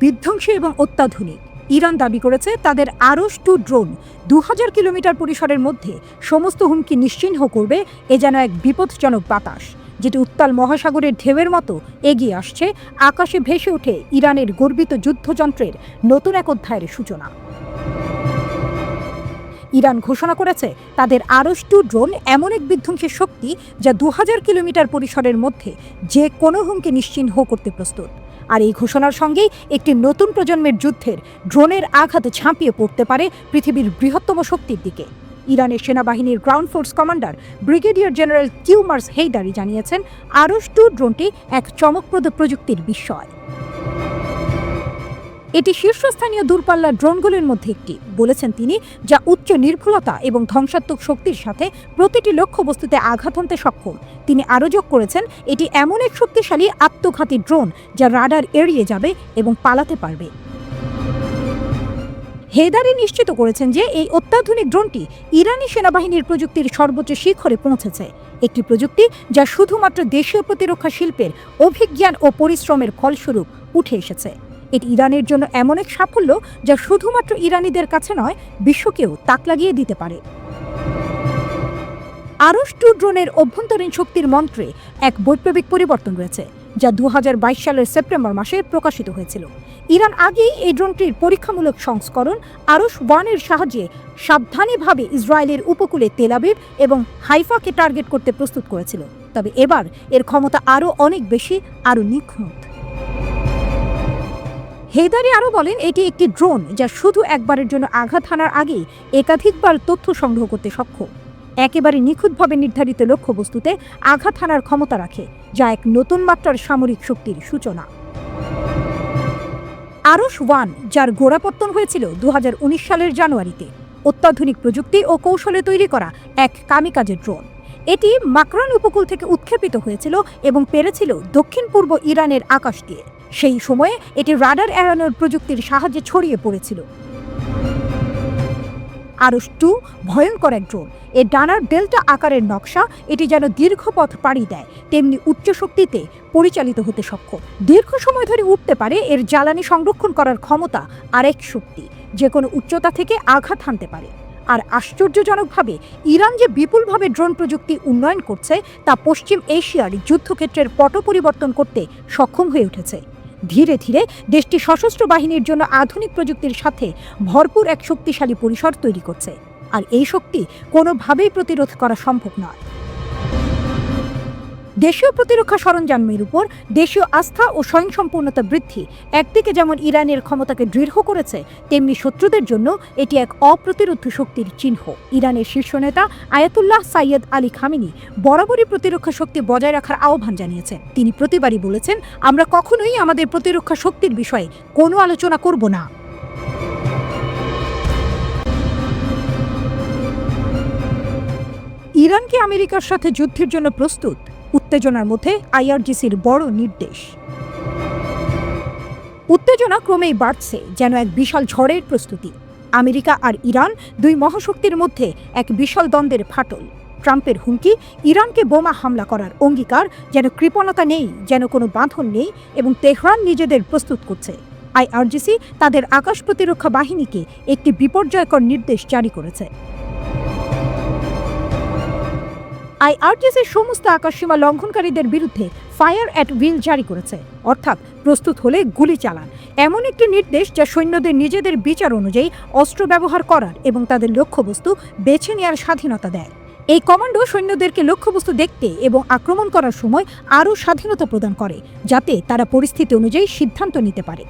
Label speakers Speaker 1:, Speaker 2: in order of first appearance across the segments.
Speaker 1: বিধ্বংসী এবং অত্যাধুনিক। ইরান দাবি করেছে তাদের আরশ-2 ড্রোন 2000 কিলোমিটার পরিসরের মধ্যে সমস্ত হুমকি নিশ্চিহ্ন করবে। এ যেন এক বিপজ্জনক বাতাস, যেটি উত্তাল মহাসাগরের ঢেউয়ের মতো এগিয়ে আসছে। আকাশে ভেসে ওঠে ইরানের গর্বিত যুদ্ধযন্ত্রের নতুন এক অধ্যায়ের সূচনা। ইরান ঘোষণা করেছে তাদের আরশ-2 ড্রোন এমন এক বিধ্বংসী শক্তি যা 2000 কিলোমিটার পরিসরের মধ্যে যে কোনো হুমকি নিশ্চিহ্ন করতে প্রস্তুত। আর এই ঘোষণার সঙ্গেই একটি নতুন প্রজন্মের যুদ্ধের ড্রোনের আঘাত ঝাঁপিয়ে পড়তে পারে পৃথিবীর বৃহত্তম শক্তির দিকে। ইরানের সেনাবাহিনীর ground force commander brigadier general Kiumars Heydari জানিয়েছেন, আরশ-2 ড্রোনটি এক চমকপ্রদ প্রযুক্তির বিস্ময়। এটি শীর্ষস্থানীয় দূরপাল্লার ড্রোনগুলির মধ্যে একটি, বলেছেন তিনি, যা উচ্চ নির্ভুলতা এবং ধ্বংসাত্মক শক্তির সাথে প্রতিটি লক্ষ্যবস্তুতে আঘাত হানতে সক্ষম। তিনি আরও যোগ করেছেন, এটি এমন এক শক্তিশালী আত্মঘাতী ড্রোন যা রাডার এড়িয়ে যাবে এবং পালাতে পারবে। হেদারি নিশ্চিত করেছেন যে এই অত্যাধুনিক ড্রোনটি ইরানি সেনাবাহিনীর প্রযুক্তির সর্বোচ্চ শিখরে পৌঁছেছে, একটি প্রযুক্তি যা শুধুমাত্র দেশীয় প্রতিরক্ষা শিল্পের অভিজ্ঞান ও পরিশ্রমের ফলস্বরূপ উঠে এসেছে। এটি ইরানের জন্য এমন এক সাফল্য যা শুধুমাত্র ইরানিদের কাছে নয়, বিশ্বকেও তাক লাগিয়ে দিতে পারে। আরশ-2 ড্রোনের অভ্যন্তরীণ শক্তির মন্ত্রে এক বৈপ্লবিক পরিবর্তন রয়েছে, যা 2022 সালের সেপ্টেম্বর মাসে প্রকাশিত হয়েছিল। ইরান আগেই এই ড্রোনটির পরীক্ষামূলক সংস্করণ আরশ-1 এর সাহায্যে সাবধানীভাবে ইসরায়েলের উপকূলে তেল আবিব এবং হাইফাকে টার্গেট করতে প্রস্তুত করেছিল। তবে এবার এর ক্ষমতা আরও অনেক বেশি, আরও নিখুঁত। হেদারি আরও বলেন, এটি একটি ড্রোন যা শুধু একবারের জন্য আঘাত হানার আগেই একাধিকবার তথ্য সংগ্রহ করতে সক্ষম। একেবারে নিখুঁতভাবে নির্ধারিত লক্ষ্যবস্তুতে আঘাত হানার ক্ষমতা রাখে, যা এক নতুন মাত্রার সামরিক শক্তির সূচনা। আরশ-1, যার গোড়াপত্তন হয়েছিল 2019 সালের জানুয়ারিতে, অত্যাধুনিক প্রযুক্তি ও কৌশলে তৈরি করা এক কামিকাজে ড্রোন। এটি মাকরান উপকূল থেকে উৎক্ষেপিত হয়েছিল এবং পেরেছিল দক্ষিণ পূর্ব ইরানের আকাশ দিয়ে। সেই সময়ে এটি রাডার এড়ানোর প্রযুক্তির সাহায্যে ছড়িয়ে পড়েছিল। আরশ-2 ভয়ঙ্কর এক ড্রোন। এর ডানার ডেল্টা আকারের নকশা এটি যেন দীর্ঘ পথ পাড়ি দেয়, তেমনি উচ্চ শক্তিতে পরিচালিত হতে সক্ষম। দীর্ঘ সময় ধরে উঠতে পারে। এর জ্বালানি সংরক্ষণ করার ক্ষমতা আরেক শক্তি, যে কোনো উচ্চতা থেকে আঘাত হানতে পারে। আর আশ্চর্যজনকভাবে ইরান যে বিপুলভাবে ড্রোন প্রযুক্তি উন্নয়ন করছে তা পশ্চিম এশিয়ার যুদ্ধক্ষেত্রের পট পরিবর্তন করতে সক্ষম হয়ে উঠেছে। ধীরে ধীরে দেশটি সশস্ত্র বাহিনীর জন্য আধুনিক প্রযুক্তির সাথে ভরপুর এক শক্তিশালী পরিসর তৈরি করছে। আর এই শক্তি কোনোভাবেই প্রতিরোধ করা সম্ভব নয়। দেশীয় প্রতিরক্ষা সরঞ্জামের উপর দেশীয় আস্থা ও স্বয়ংসম্পূর্ণতা বৃদ্ধি একদিকে যেমন ইরানের ক্ষমতাকে দৃঢ় করেছে, তেমনি শত্রুদের জন্য এটি এক অপ্রতিরোধ্য শক্তির চিহ্ন। ইরানের শীর্ষ নেতা আয়াতুল্লাহ সাইয়্যেদ আলী খামেনি বরাবরই প্রতিরক্ষা শক্তি বজায় রাখার আহ্বান জানিয়েছেন। তিনি প্রতিবারই বলেছেন, আমরা কখনোই আমাদের প্রতিরক্ষা শক্তির বিষয়ে কোনো আলোচনা করব না। ইরান কি আমেরিকার সাথে যুদ্ধের জন্য প্রস্তুত? উত্তেজনার মধ্যে আইআরজিসির বড় নির্দেশ। উত্তেজনা ক্রমেই বাড়ছে, যেন এক বিশাল ঝড়ের প্রস্তুতি। আমেরিকা আর ইরান, দুই মহাশক্তির মধ্যে এক বিশাল দ্বন্দ্বের ফাটল। ট্রাম্পের হুমকি, ইরানকে বোমা হামলা করার অঙ্গীকার, যেন কৃপণতা নেই, যেন কোনো বাঁধন নেই, এবং তেহরান নিজেদের প্রস্তুত করছে। আইআরজিসি তাদের আকাশ প্রতিরক্ষা বাহিনীকে একটি বিপর্যয়কর নির্দেশ জারি করেছে। আইআরজিসি সমস্ত আকাশসীমা লঙ্ঘনকারীদের বিরুদ্ধে ফায়ার অ্যাট উইল জারি করেছে, অর্থাৎ প্রস্তুত হলে গুলি চালান। এমন একটি নির্দেশ যা সৈন্যদের নিজেদের বিচার অনুযায়ী অস্ত্র ব্যবহার করার এবং তাদের লক্ষ্যবস্তু বেছে নেওয়ার স্বাধীনতা দেয়। এই কমান্ডো সৈন্যদেরকে লক্ষ্যবস্তু দেখতে এবং আক্রমণ করার সময় আরও স্বাধীনতা প্রদান করে, যাতে তারা পরিস্থিতি অনুযায়ী সিদ্ধান্ত নিতে পারে।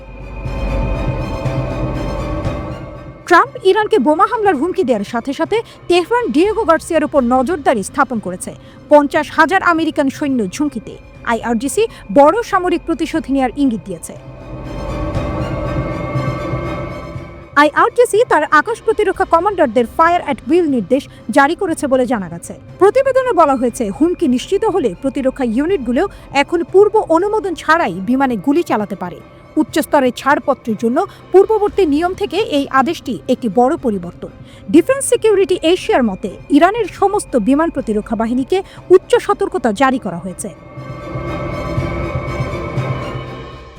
Speaker 1: ট্রাম্প ইরানকে বোমা হামলার হুমকি দেওয়ার সাথে সাথে তেহরান ডিয়েগো গার্সিয়ার উপর নজরদারি স্থাপন করেছে। 50,000 আমেরিকান সৈন্য ঝুঁকিতে। আইআরজিসি বড় সামরিক প্রতিশোধ নেওয়ার ইঙ্গিত দিয়েছে। আইআরজিসি তার আকাশ প্রতিরক্ষা কমান্ডারদের ফায়ার অ্যাট উইল নির্দেশ জারি করেছে বলে জানা গেছে। প্রতিবেদনে বলা হয়েছে, হুমকি নিশ্চিত হলে প্রতিরক্ষা ইউনিটগুলো এখন পূর্ব অনুমোদন ছাড়াই বিমানে গুলি চালাতে পারে। উচ্চস্তরের ছাড়পত্রের জন্য পূর্ববর্তী নিয়ম থেকে এই আদেশটি একটি বড় পরিবর্তন। ডিফেন্স সিকিউরিটি এশিয়ার মতে ইরানের সমস্ত বিমান প্রতিরক্ষা বাহিনীকে উচ্চ সতর্কতা জারি করা হয়েছে।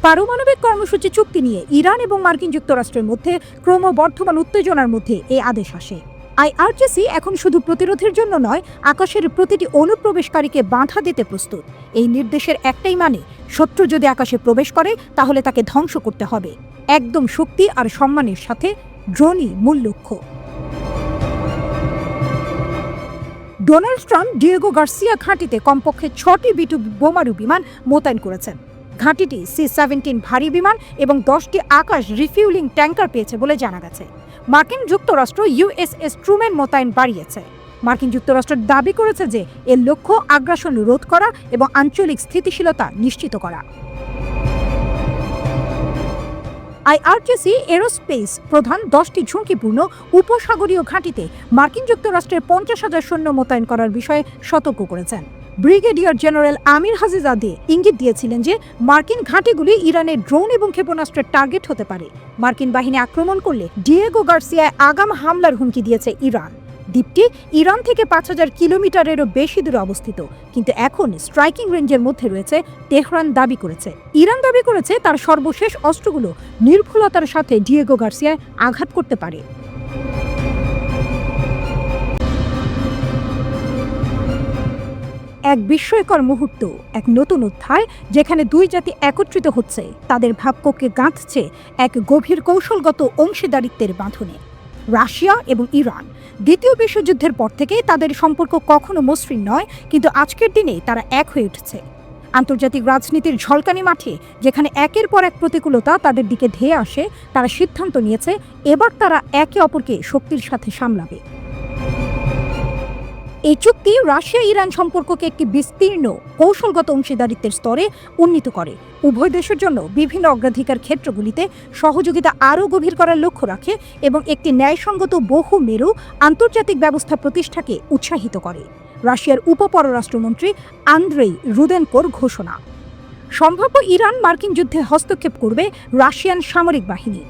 Speaker 1: পারমাণবিক কর্মসূচি চুক্তি নিয়ে ইরান এবং মার্কিন যুক্তরাষ্ট্রের মধ্যে ক্রমবর্ধমান উত্তেজনার মধ্যে এই আদেশ আসে। আইআরজিসি এখন শুধু প্রতিরোধের জন্য নয়, আকাশের প্রতিটি অনুপ্রবেশকারীকে বাধা দিতে প্রস্তুত। এই নির্দেশের একটাই মানে, শত্রু যদি আকাশে প্রবেশ করে তাহলে তাকে ধ্বংস করতে হবে। একদম শক্তি আর সম্মানের সাথে ড্রোনই মূল লক্ষ্য। ডোনাল্ড ট্রাম্প ডিয়েগো গার্সিয়া ঘাঁটিতে কমপক্ষে 6টি B2 বোমারু বিমান মোতায়েন করেছেন। ঘাঁটিটি C-17 ভারী বিমান এবং 10টি আকাশ রিফিউলিং ট্যাঙ্কার পেয়েছে বলে জানা গেছে। মার্কিন যুক্তরাষ্ট্র USS ট্রুম্যান মোতায়েন বাড়িয়েছে। মার্কিন যুক্তরাষ্ট্র দাবি করেছে যে এর লক্ষ্য আগ্রাসন রোধ করা এবং আঞ্চলিক স্থিতিশীলতা নিশ্চিত করা। আইআরজিসি এরোস্পেস প্রধান 10টি ঝুঁকিপূর্ণ উপসাগরীয় ঘাঁটিতে মার্কিন যুক্তরাষ্ট্রের 50,000 সৈন্য মোতায়েন করার বিষয়ে সতর্ক করেছেন। ব্রিগেডিয়ার জেনারেল আমির হাজিজাদে ইঙ্গিত দিয়েছিলেন যে মার্কিন ঘাঁটিগুলি ইরানের ড্রোন এবং ক্ষেপণাস্ত্রের টার্গেট হতে পারে। মার্কিন বাহিনী আক্রমণ করলে ডিয়েগো গার্সিয়ায় আগাম হামলার হুমকি দিয়েছে ইরান। দ্বীপটি ইরান থেকে 5,000 কিলোমিটারেরও বেশি দূরে অবস্থিত, কিন্তু এখন স্ট্রাইকিং রেঞ্জের মধ্যে রয়েছে। তেহরান দাবি করেছে, ইরান দাবি করেছে তার সর্বশেষ অস্ত্রগুলো নির্ভুলতার সাথে ডিয়েগো গার্সিয়ায় আঘাত করতে পারে। এক বিস্ময়কর মুহূর্ত, এক নতুন অধ্যায় যেখানে দুই জাতি একত্রিত হচ্ছে, তাদের ভাবককে গাঁথছে এক গভীর কৌশলগত অংশীদারিত্বের বাঁধনে। রাশিয়া এবং ইরান দ্বিতীয় বিশ্বযুদ্ধের পর থেকে তাদের সম্পর্ক কখনো মসৃণ নয়, কিন্তু আজকের দিনে তারা এক হয়ে উঠছে। আন্তর্জাতিক রাজনীতির ঝলকানি মাঠে যেখানে একের পর এক প্রতিকূলতা তাদের দিকে ধেয়ে আসে, তারা সিদ্ধান্ত নিয়েছে এবার তারা একে অপরকে শক্তির সাথে সামলাবে। এই চুক্তি রাশিয়া ইরান সম্পর্ককে একটি বিস্তীর্ণ কৌশলগত অংশীদারিত্বের স্তরে উন্নীত করে। উভয় দেশের জন্য বিভিন্ন অগ্রাধিকার ক্ষেত্রগুলিতে সহযোগিতা আরও গভীর করার লক্ষ্য রাখে এবং একটি ন্যায়সঙ্গত বহুমেরু আন্তর্জাতিক ব্যবস্থা প্রতিষ্ঠাকে উৎসাহিত করে। রাশিয়ার উপপররাষ্ট্রমন্ত্রী আন্দ্রেই রুদেনকোর ঘোষণা, সম্ভাব্য ইরান মার্কিন যুদ্ধে হস্তক্ষেপ করবে রাশিয়ান সামরিক বাহিনী।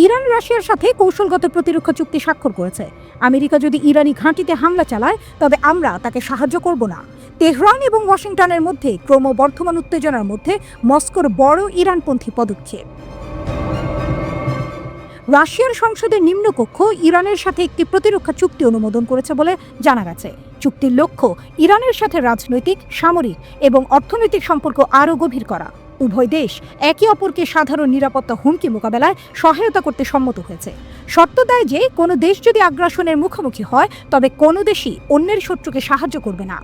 Speaker 1: ইরান রাশিয়ার সাথে কৌশলগত প্রতিরক্ষা চুক্তি স্বাক্ষর করেছে। আমেরিকা যদি ইরানি ঘাঁটিতে হামলা চালায় তবে আমরা তাকে সাহায্য করব না। তেহরান এবং ওয়াশিংটনের মধ্যে ক্রমবর্ধমান উত্তেজনার মধ্যে মস্কোর বড় ইরানপন্থী পদক্ষেপ। রাশিয়ার সংসদের নিম্নকক্ষ ইরানের সাথে একটি প্রতিরক্ষা চুক্তি অনুমোদন করেছে বলে জানা গেছে। চুক্তির লক্ষ্য ইরানের সাথে রাজনৈতিক, সামরিক এবং অর্থনৈতিক সম্পর্ক আরও গভীর করা। উভয় দেশ একে অপরকে সাধারণ নিরাপত্তা হুমকি মোকাবেলায় সহায়তা করতে সম্মত হয়েছে। শর্ত দেয় যে কোনো দেশ যদি আগ্রাসনের মুখোমুখি হয় তবে কোনো দেশই অন্যের শত্রুকে সাহায্য করবে না।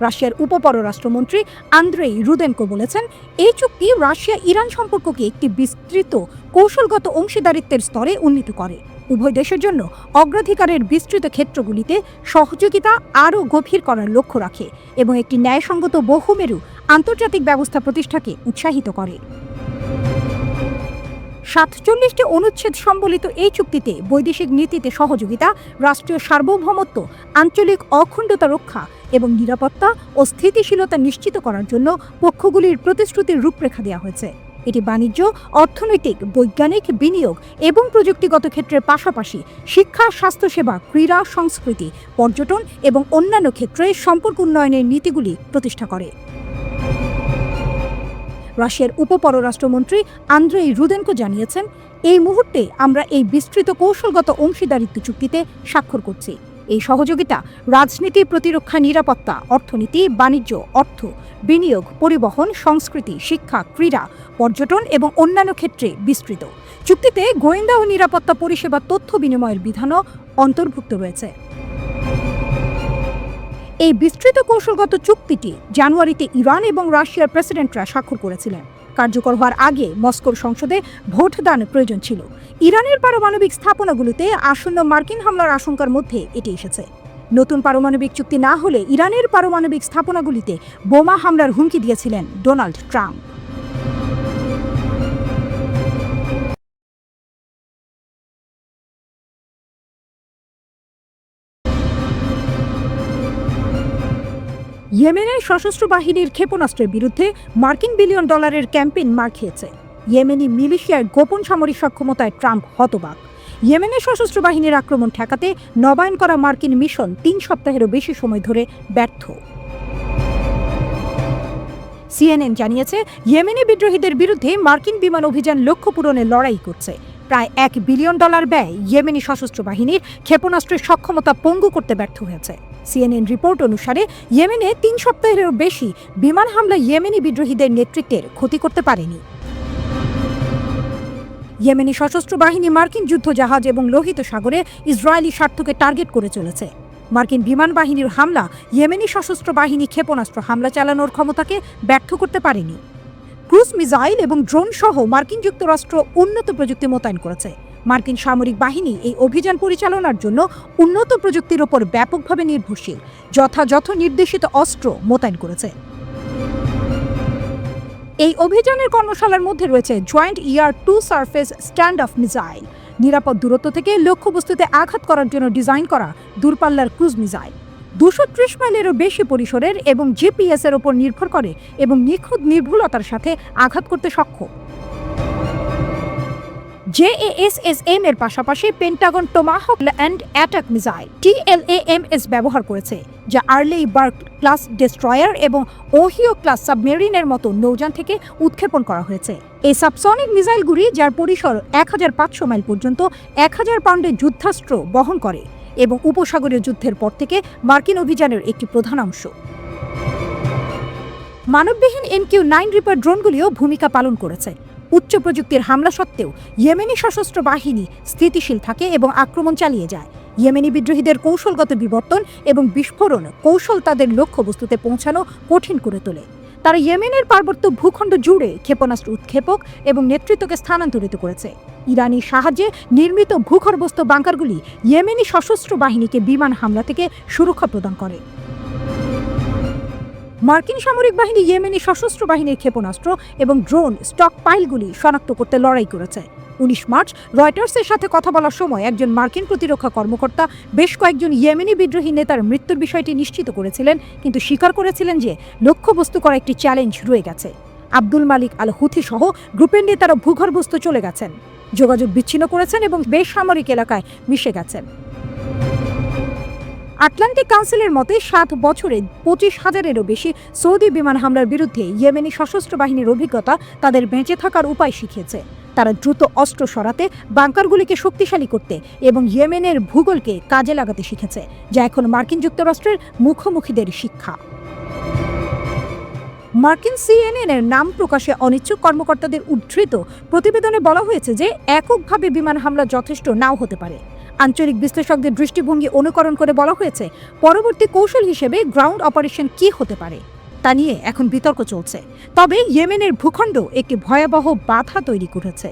Speaker 1: রাশিয়ার উপপররাষ্ট্রমন্ত্রী আন্দ্রেই রুদেনকো বলেছেন, এই চুক্তি রাশিয়া ইরান সম্পর্ককে একটি বিস্তৃত কৌশলগত অংশীদারিত্বের স্তরে উন্নীত করে। উভয় দেশের জন্য অগ্রাধিকারের বিস্তৃত ক্ষেত্রগুলিতে সহযোগিতা আরও গভীর করার লক্ষ্য রাখে এবং একটি ন্যায়সঙ্গত বহুমেরু আন্তর্জাতিক ব্যবস্থা প্রতিষ্ঠাকে উৎসাহিত করে। 47টি অনুচ্ছেদ সম্বলিত এই চুক্তিতে বৈদেশিক নীতিতে সহযোগিতা, রাষ্ট্রীয় সার্বভৌমত্ব, আঞ্চলিক অখণ্ডতা রক্ষা এবং নিরাপত্তা ও স্থিতিশীলতা নিশ্চিত করার জন্য পক্ষগুলির প্রতিশ্রুতির রূপরেখা দেওয়া হয়েছে। এটি বাণিজ্য, অর্থনৈতিক, বৈজ্ঞানিক, বিনিয়োগ এবং প্রযুক্তিগত ক্ষেত্রের পাশাপাশি শিক্ষা, স্বাস্থ্যসেবা, ক্রীড়া, সংস্কৃতি, পর্যটন এবং অন্যান্য ক্ষেত্রে সম্পর্ক উন্নয়নের নীতিগুলি প্রতিষ্ঠা করে। রাশিয়ার উপপররাষ্ট্রমন্ত্রী আন্দ্রেই রুদেনকো জানিয়েছেন, এই মুহূর্তে আমরা এই বিস্তৃত কৌশলগত অংশীদারিত্ব চুক্তিতে স্বাক্ষর করছি। এই সহযোগিতা রাজনীতি, প্রতিরক্ষা, নিরাপত্তা, অর্থনীতি, বাণিজ্য, অর্থ, বিনিয়োগ, পরিবহন, সংস্কৃতি, শিক্ষা, ক্রীড়া, পর্যটন এবং অন্যান্য ক্ষেত্রে বিস্তৃত। চুক্তিতে গোয়েন্দা ও নিরাপত্তা পরিষেবা তথ্য বিনিময়ের বিধানও অন্তর্ভুক্ত রয়েছে। এই বিস্তৃত কৌশলগত চুক্তিটি জানুয়ারিতে ইরান এবং রাশিয়ার প্রেসিডেন্টরা স্বাক্ষর করেছিলেন। কার্যকর হওয়ার আগে মস্কোর সংসদে ভোটদান প্রয়োজন ছিল। ইরানের পারমাণবিক স্থাপনাগুলোতে আসন্ন মার্কিন হামলার আশঙ্কার মধ্যে এটি এসেছে। নতুন পারমাণবিক চুক্তি না হলে ইরানের পারমাণবিক স্থাপনাগুলিতে বোমা হামলার হুমকি দিয়েছিলেন ডোনাল্ড ট্রাম্প। ইয়েমেনের সশস্ত্র বাহিনীর ক্ষেপণাস্ত্রের বিরুদ্ধে মার্কিন $1 বিলিয়ন ক্যাম্পেইন মার খেয়েছে। ইয়েমেনি মিলিশিয়ার গোপন সামরিক সক্ষমতায় ট্রাম্প হতবাক। ইয়েমেনের সশস্ত্র বাহিনীর আক্রমণ ঠেকাতে নবায়ন করা মার্কিন মিশন 3 সপ্তাহেরও বেশি সময় ধরে ব্যর্থ। সিএনএন জানিয়েছে ইয়েমেনি বিদ্রোহীদের বিরুদ্ধে মার্কিন বিমান অভিযান লক্ষ্য পূরণে লড়াই করছে। প্রায় $1 বিলিয়ন ব্যয় ইয়েমেনি সশস্ত্র বাহিনীর ক্ষেপণাস্ত্রের সক্ষমতা পঙ্গু করতে ব্যর্থ হয়েছে। সিএনএন রিপোর্ট অনুসারে ইয়েমেনে 3 সপ্তাহেরও বেশি বিমান হামলা ইয়েমেনি বিদ্রোহীদের নেতৃত্বের ক্ষতি করতে পারেনি। ইয়েমেনি সশস্ত্র বাহিনী মার্কিন যুদ্ধজাহাজ এবং লোহিত সাগরে ইসরায়েলি স্বার্থকে টার্গেট করে চলেছে। মার্কিন বিমান বাহিনীর হামলা ইয়েমেনি সশস্ত্র বাহিনী ক্ষেপণাস্ত্র হামলা চালানোর ক্ষমতাকে ব্যর্থ করতে পারেনি। ক্রুজ মিসাইল এবং ড্রোন সহ মার্কিন যুক্তরাষ্ট্র উন্নত প্রযুক্তি মোতায়েন করেছে। মার্কিন সামরিক বাহিনী এই অভিযান পরিচালনার জন্য উন্নত প্রযুক্তির ওপর ব্যাপকভাবে নির্ভরশীল, যথাযথ নির্দেশিত অস্ত্র মোতায়েন করেছে। এই অভিযানের কর্মশালার মধ্যে রয়েছে joint ER-2 surface stand of missile, নিরাপদ দূরত্ব থেকে লক্ষ্যবস্তুতে আঘাত করার জন্য ডিজাইন করা দূরপাল্লার ক্রুজ মিসাইল। 230 মাইলেরও বেশি পরিসরের এবং GPS এর ওপর নির্ভর করে এবং নিখুঁত নির্ভুলতার সাথে আঘাত করতে সক্ষম। JASSM এর পাশাপাশি Pentagon Tomahawk and attack missile TLAMS ব্যবহার করেছে, যা আর্লি বার্গ ক্লাস ডেস্ট্রয়ার এবং ওহিও ক্লাস সাবমেরিনের মতো নৌযান থেকে উৎক্ষেপণ করা হয়েছে। এই সাবসনিক মিসাইলগুলি, যার পরিসর 1500 মাইল পর্যন্ত 1000 পাউন্ডের যুদ্ধাস্ত্র বহন করে এবং উপসাগরীয় যুদ্ধের পর থেকে মার্কিন অভিযানের একটি প্রধান অংশ। মানববিহীন MQ-9 রিপার ড্রোনগুলিও ভূমিকা পালন করেছে। উচ্চ প্রযুক্তির হামলা সত্ত্বেও ইয়েমেনি সশস্ত্র বাহিনী স্থিতিশীল থাকে এবং আক্রমণ চালিয়ে যায়। ইয়েমেনি বিদ্রোহীদের কৌশলগত বিবর্তন এবং বিস্ফোরণ কৌশল তাদের লক্ষ্যবস্তুতে পৌঁছানো কঠিন করে তোলে। তারা ইয়েমেনের পার্বত্য ভূখণ্ড জুড়ে ক্ষেপণাস্ত্র উৎক্ষেপক এবং নেতৃত্বকে স্থানান্তরিত করেছে। ইরানি সাহায্যে নির্মিত ভূগর্ভস্থ বাংকারগুলি ইয়েমেনি সশস্ত্র বাহিনীকে বিমান হামলা থেকে সুরক্ষা প্রদান করে। মার্কিন সামরিক বাহিনী ইয়েমেনি সশস্ত্র বাহিনীর ক্ষেপণাস্ত্র এবং ড্রোন স্টকপাইলগুলি শনাক্ত করতে লড়াই করেছে। 19 মার্চ রয়টার্সের সাথে কথা বলার সময় একজন মার্কিন প্রতিরক্ষা কর্মকর্তা বেশ কয়েকজন ইয়েমেনি বিদ্রোহী নেতার মৃত্যুর বিষয়টি নিশ্চিত করেছিলেন, কিন্তু স্বীকার করেছিলেন যে লক্ষ্যবস্তু করা একটি চ্যালেঞ্জ রয়ে গেছে। আব্দুল মালিক আল হুথি সহ গ্রুপের নেতারা ভূগর্ভস্থ চলে গেছেন, যোগাযোগ বিচ্ছিন্ন করেছেন এবং বেসামরিক এলাকায় মিশে গেছেন। আটলান্টিক কাউন্সিলের মতে 7 বছরে 25,000-এরও বেশি সৌদি বিমান হামলার বিরুদ্ধে ইয়েমেনি সশস্ত্র বাহিনীর অভিজ্ঞতা তাদের বেঁচে থাকার উপায় শিখিয়েছে। তারা দ্রুত অস্ত্র সরাতে, বাংকারগুলিকে শক্তিশালী করতে এবং ইয়েমেনের ভূগোলকে কাজে লাগাতে শিখেছে, যা এখন মার্কিন যুক্তরাষ্ট্রের মুখোমুখিদের শিক্ষা। মার্কিন CNN-এর নাম প্রকাশে অনিচ্ছুক কর্মকর্তাদের উদ্ধৃত প্রতিবেদনে বলা হয়েছে যে এককভাবে বিমান হামলা যথেষ্ট নাও হতে পারে। আঞ্চলিক বিশ্লেষকদের দৃষ্টিভঙ্গি অনুকরণ করে বলা হয়েছে পরবর্তী কৌশল হিসেবে গ্রাউন্ড অপারেশন কি হতে পারে তা নিয়ে এখন বিতর্ক চলছে। তবে ইয়েমেনের ভূখণ্ড একটি ভয়াবহ বাধা তৈরি করেছে।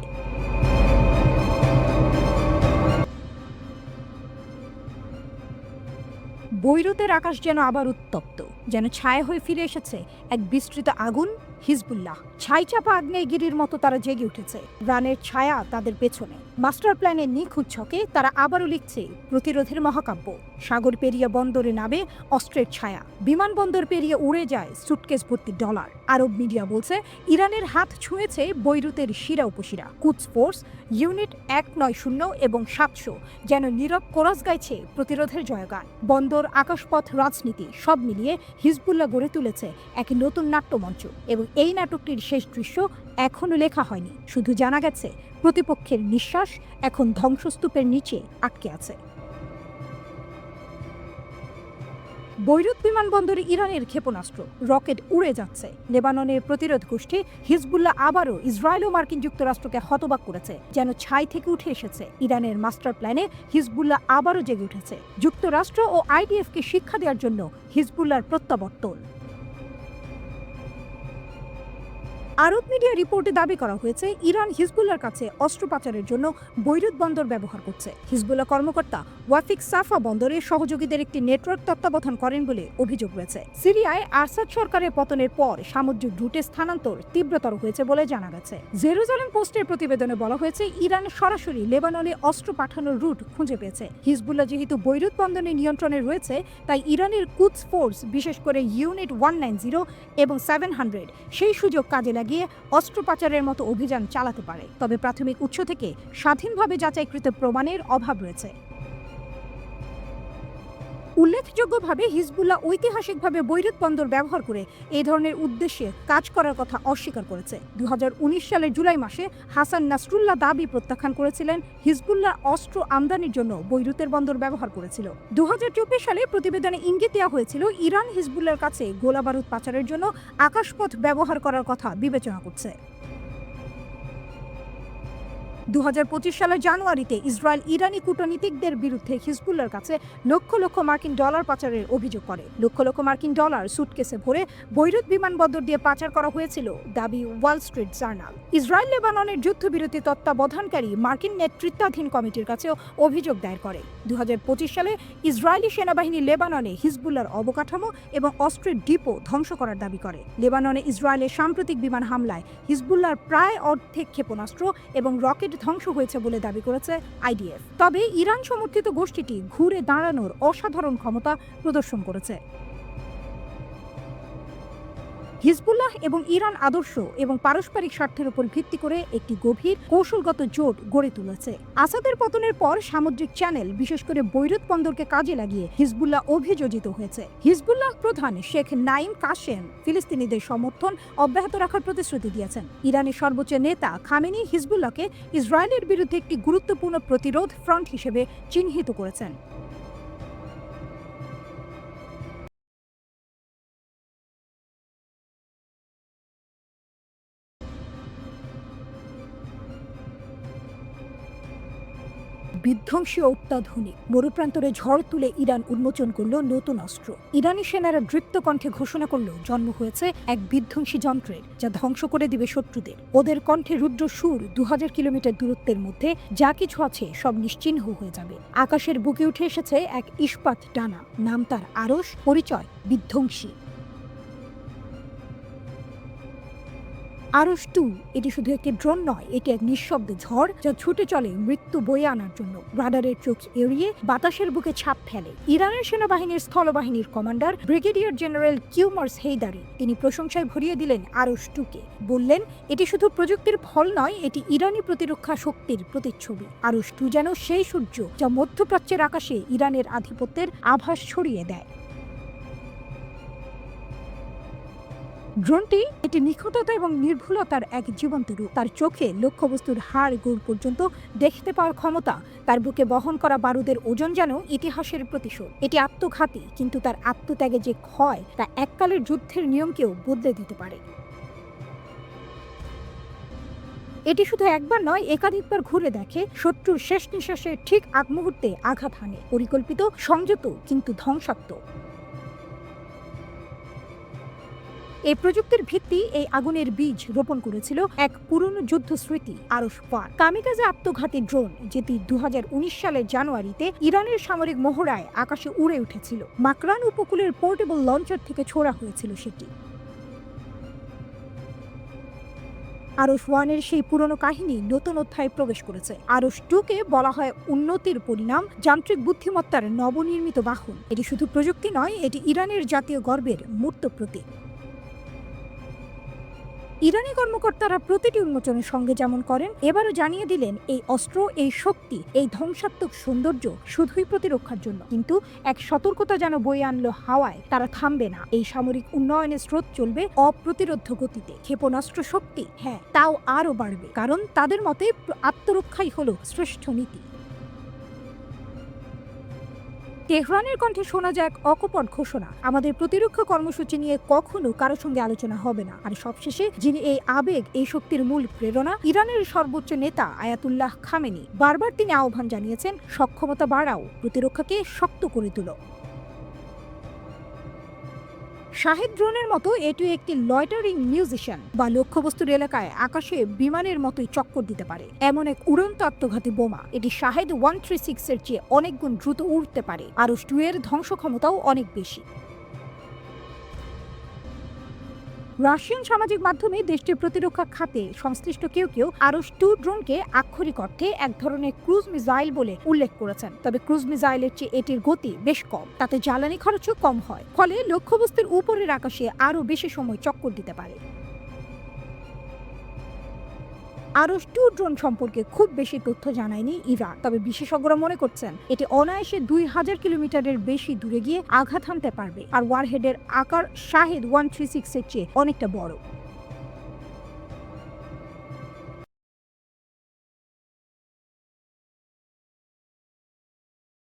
Speaker 1: বৈরুতের আকাশ যেন আবার উত্তপ্ত, যেন ছায়া হয়ে ফিরে এসেছে এক বিস্তৃত আগুন। হিজবুল্লাহ ছাইচাপা আগ্নেয়গিরির মতো তারা জেগে উঠেছে, রানের ছায়া তাদের পেছনে। মাস্টার প্ল্যানের নিখুঁত ছকে তারা আবারও লিখছে প্রতিরোধের মহাকাব্য। সাগর পেরিয়ে বন্দরে নামে অস্ত্রের ছায়া, বিমানবন্দর পেরিয়ে উড়ে যায় সুটকেস ভর্তি ডলার। আরব মিডিয়া বলছে ইরানের হাত ছুঁয়েছে বৈরুতের শিরা উপশিরা। কুদস ফোর্স ইউনিট 190 এবং 700 যেন নীরব কোরাস গাইছে প্রতিরোধের জয়গান। বন্দর, আকাশপথ, রাজনীতি সব মিলিয়ে হিজবুল্লাহ গড়ে তুলেছে এক নতুন নাট্যমঞ্চ, এবং এই নাটকটির শেষ দৃশ্য এখনো লেখা হয়নি। শুধু জানা গেছে প্রতিপক্ষের নিঃশ্বাস এখন ধ্বংসস্তূপের নিচে আটকে আছে। বৈরুত বিমানবন্দরে ইরানের ক্ষেপণাস্ত্র, রকেট উড়ে যাচ্ছে। লেবাননের প্রতিরোধ গোষ্ঠী হিজবুল্লাহ আবারও ইসরায়েল ও মার্কিন যুক্তরাষ্ট্রকে হতবাক করেছে, যেন ছাই থেকে উঠে এসেছে। ইরানের মাস্টার প্ল্যানে হিজবুল্লাহ আবারও জেগে উঠেছে। যুক্তরাষ্ট্র ও IDF-কে শিক্ষা দেওয়ার জন্য হিজবুল্লাহর প্রত্যাবর্তন। আরব মিডিয়া রিপোর্টে দাবি করা হয়েছে ইরান হিজবুল্লাহর কাছে অস্ত্র পাচারের জন্য বৈরুত বন্দর ব্যবহার করছে। হিজবুল্লাহ কর্মকর্তা ওয়াফিক সাফা বন্দরে সহযোগীদের একটি নেটওয়ার্ক তত্ত্বাবধান করেন বলে অভিযোগ রয়েছে। সিরিয়ায় আসাদ সরকারের পতনের পর সামুদ্রিক রুটে স্থানান্তর তীব্রতর হয়েছে বলে জানা গেছে। জেরুজালেম পোস্টের প্রতিবেদনে বলা হয়েছে ইরান সরাসরি লেবাননে অস্ত্র পাঠানোর রুট খুঁজে পেয়েছে। হিজবুল্লাহ যেহেতু বৈরুত বন্দরের নিয়ন্ত্রণে রয়েছে, তাই ইরানের কুদস ফোর্স, বিশেষ করে ইউনিট 190 এবং 700 সেই সুযোগ কাজে লাগিয়ে অস্ত্র পাচারের মতো অভিযান চালাতে পারে। তবে প্রাথমিক উৎস থেকে স্বাধীনভাবে যাচাইকৃত প্রমাণের অভাব রয়েছে। উল্লেখযোগ্যভাবে হিজবুল্লাহ ঐতিহাসিকভাবে বৈরুত বন্দর ব্যবহার করে এই ধরনের উদ্দেশ্যে কাজ করার কথা অস্বীকার করেছে। 2019 সালের জুলাই মাসে হাসান নাসরুল্লাহ দাবি প্রত্যাখ্যান করেছিলেন হিজবুল্লাহ অস্ত্র আমদানির জন্য বৈরুতের বন্দর ব্যবহার করেছিল। 2024 সালে প্রতিবেদনে ইঙ্গিত দেওয়া হয়েছিল ইরান হিজবুল্লাহর কাছে গোলাবারুদ পাচারের জন্য আকাশপথ ব্যবহার করার কথা বিবেচনা করছে। 2025 সালের জানুয়ারিতে ইসরায়েল ইরানি কূটনীতিকদের বিরুদ্ধে হিজবুল্লাহর কাছে লক্ষ লক্ষ মার্কিন ডলার পাচারের অভিযোগ করে। লক্ষ লক্ষ মার্কিন ডলার সুটকেসে ভরে বৈরুত বিমানবন্দর দিয়ে পাচার করা হয়েছিল দাবি ওয়াল স্ট্রিট জার্নাল। ইসরায়েল লেবাননের যুদ্ধবিরতি তত্ত্বাবধানকারী মার্কিন নেতৃত্বাধীন কমিটির কাছেও অভিযোগ দায়ের করে। 2025 সালে ইসরায়েলি সেনাবাহিনী লেবাননে হিজবুল্লাহর অবকাঠামো এবং অস্ত্রের ডিপো ধ্বংস করার দাবি করে। লেবাননে ইসরায়েলের সাম্প্রতিক বিমান হামলায় হিজবুল্লাহর প্রায় অর্ধেক ক্ষেপণাস্ত্র এবং রকেট ধ্বংস হয়েছে বলে দাবি করেছে আইডিএফ। তবে ইরান সমর্থিত গোষ্ঠীটি ঘুরে দাঁড়ানোর অসাধারণ ক্ষমতা প্রদর্শন করেছে। হিজবুল্লাহ এবং ইরান আদর্শ এবং পারস্পরিক স্বার্থের উপর ভিত্তি করে একটি গভীর কৌশলগত জোট গড়ে তুলেছে। আসাদের পতনের পর সামুদ্রিক চ্যানেল, বিশেষ করে বৈরুত বন্দরকে কাজে লাগিয়ে হিজবুল্লাহ অভিযোজিত হয়েছে। হিজবুল্লাহ প্রধান শেখ নাইম কাশেম ফিলিস্তিনিদের সমর্থন অব্যাহত রাখার প্রতিশ্রুতি দিয়েছেন। ইরানের সর্বোচ্চ নেতা খামেনি হিজবুল্লাহকে ইসরায়েলের বিরুদ্ধে একটি গুরুত্বপূর্ণ প্রতিরোধ ফ্রন্ট হিসেবে চিহ্নিত করেছেন। বিধ্বংসী ও অত্যাধুনিক মরুপ্রান্তরে ঝড় তুলে ইরান উন্মোচন করল নতুন অস্ত্র। ইরানি সেনারা দৃপ্ত কণ্ঠে ঘোষণা করল জন্ম হয়েছে এক বিধ্বংসী যন্ত্রের, যা ধ্বংস করে দিবে শত্রুদের। ওদের কণ্ঠে রুদ্র সুর 2000 কিলোমিটার দূরত্বের মধ্যে যা কিছু আছে সব নিশ্চিহ্ন হয়ে যাবে। আকাশের বুকে উঠে এসেছে এক ইস্পাত ডানা, নাম তার আরশ, পরিচয় বিধ্বংসী। আরশ 2 এটি শুধু একটি ড্রোন নয়, এটি এক নিঃশব্দ ঝড় যা ছুটে চলে মৃত্যু বয়ে আনার জন্য। রাডারের চোখ এড়িয়ে বাতাসের বুকে ছাপ ফেলে। ইরানের সেনাবাহিনীর স্থলবাহিনীর কমান্ডার ব্রিগেডিয়ার জেনারেল কিউমার্স হেইদারি তিনি প্রশংসায় ভরিয়ে দিলেন আরশ 2কে। বললেন, এটি শুধু প্রযুক্তির ফল নয়, এটি ইরানি প্রতিরক্ষা শক্তির প্রতিচ্ছবি। আরশ 2 যেন সেই সূর্য যা মধ্যপ্রাচ্যের আকাশে ইরানের আধিপত্যের আভাস ছড়িয়ে দেয়। ড্রোনটি এটি নিখুঁততা এবং নির্ভুলতার এক জীবন্ত রূপ। তার চোখে লক্ষ্যবস্তুর হাড় গোড় পর্যন্ত দেখতে পাওয়ার ক্ষমতা, তার বুকে বহন করা বারুদের ওজন যেন ইতিহাসের প্রতিশোধ। এটি আত্মঘাতী, কিন্তু তার আত্মত্যাগে যে ক্ষয় তা এককালের যুদ্ধের নিয়মকেও বদলে দিতে পারে। এটি শুধু একবার নয়, একাধিকবার ঘুরে দেখে, শত্রুর শেষ নিঃশ্বাসের ঠিক আগ মুহূর্তে আঘাত হানে। পরিকল্পিত, সংযত, কিন্তু ধ্বংসাত্মক। এই প্রযুক্তির ভিত্তি এই আগুনের বীজ রোপণ করেছিল এক পুরনো যুদ্ধ স্মৃতি, আরশ 1। কামিকাজে আত্মঘাতী ড্রোন, যেটি 2019 সালের জানুয়ারিতে ইরানের সামরিক মহড়ায় আকাশে উড়ে উঠেছিল। মাকরান উপকূলের পোর্টেবল লঞ্চার থেকে ছোড়া হয়েছিল সেটি। আরশ 1-এর সেই পুরনো কাহিনী নতুন অধ্যায়ে প্রবেশ করেছে। আরশ 2-কে বলা হয় উন্নতির পরিণাম, যান্ত্রিক বুদ্ধিমত্তার নবনির্মিত বাহন। এটি শুধু প্রযুক্তি নয়, এটি ইরানের জাতীয় গর্বের মূর্ত প্রতীক। ইরানি কর্মকর্তারা প্রতিটি উন্মোচনের সঙ্গে যেমন করেন, এবারও জানিয়ে দিলেন এই অস্ত্র, এই শক্তি, এই ধ্বংসাত্মক সৌন্দর্য শুধুই প্রতিরক্ষার জন্য। কিন্তু এক সতর্কতা যেন বয়ে আনলো হাওয়ায়, তারা থামবে না। এই সামরিক উন্নয়নের স্রোত চলবে অপ্রতিরোধ্য গতিতে। ক্ষেপণাস্ত্র শক্তি, হ্যাঁ, তাও আরও বাড়বে, কারণ তাদের মতে আত্মরক্ষাই হলো শ্রেষ্ঠ নীতি। তেহরানের কণ্ঠে শোনা যায় এক অকপট ঘোষণা, আমাদের প্রতিরক্ষা কর্মসূচি নিয়ে কখনো কারো সঙ্গে আলোচনা হবে না। আর সবশেষে যিনি এই আবেগ, এই শক্তির মূল প্রেরণা, ইরানের সর্বোচ্চ নেতা আয়াতুল্লাহ খামেনি। বারবার তিনি আহ্বান জানিয়েছেন, সক্ষমতা বাড়াও, প্রতিরক্ষাকে শক্ত করে তুলো। শাহেদ ড্রোনের মতো এটি একটি লয়টারিং মিউজিশিয়ান, বা লক্ষ্যবস্তুর এলাকায় আকাশে বিমানের মতোই চক্কর দিতে পারে এমন এক উড়ন্ত আত্মঘাতী বোমা। এটি শাহেদ 136-এর চেয়ে অনেক গুণ দ্রুত উড়তে পারে। আরশ 2-এর ধ্বংস ক্ষমতাও অনেক বেশি। রাশিয়ান সামাজিক মাধ্যমে দেশটির প্রতিরক্ষা খাতে সংশ্লিষ্ট কেউ কেউ আরশ 2 ড্রোনকে আক্ষরিক অর্থে এক ধরনের ক্রুজ মিসাইল বলে উল্লেখ করেছেন। তবে ক্রুজ মিসাইলের চেয়ে এটির গতি বেশ কম, তাতে জ্বালানি খরচও কম হয়, ফলে লক্ষ্যবস্তুর উপরের আকাশে আরও বেশি সময় চক্কর দিতে পারে। আরস 2 ড্রোন সম্পর্কে খুব বেশি তথ্য জানায়নি ইরান, তবে বিশেষজ্ঞরা মনে করছেন এটি অনায়াসে 2000 কিলোমিটারের বেশি দূরে গিয়ে আঘাত হানতে পারবে, আর ওয়ারহেডের আকার শাহেদ 136 এর চেয়ে অনেকটা বড়।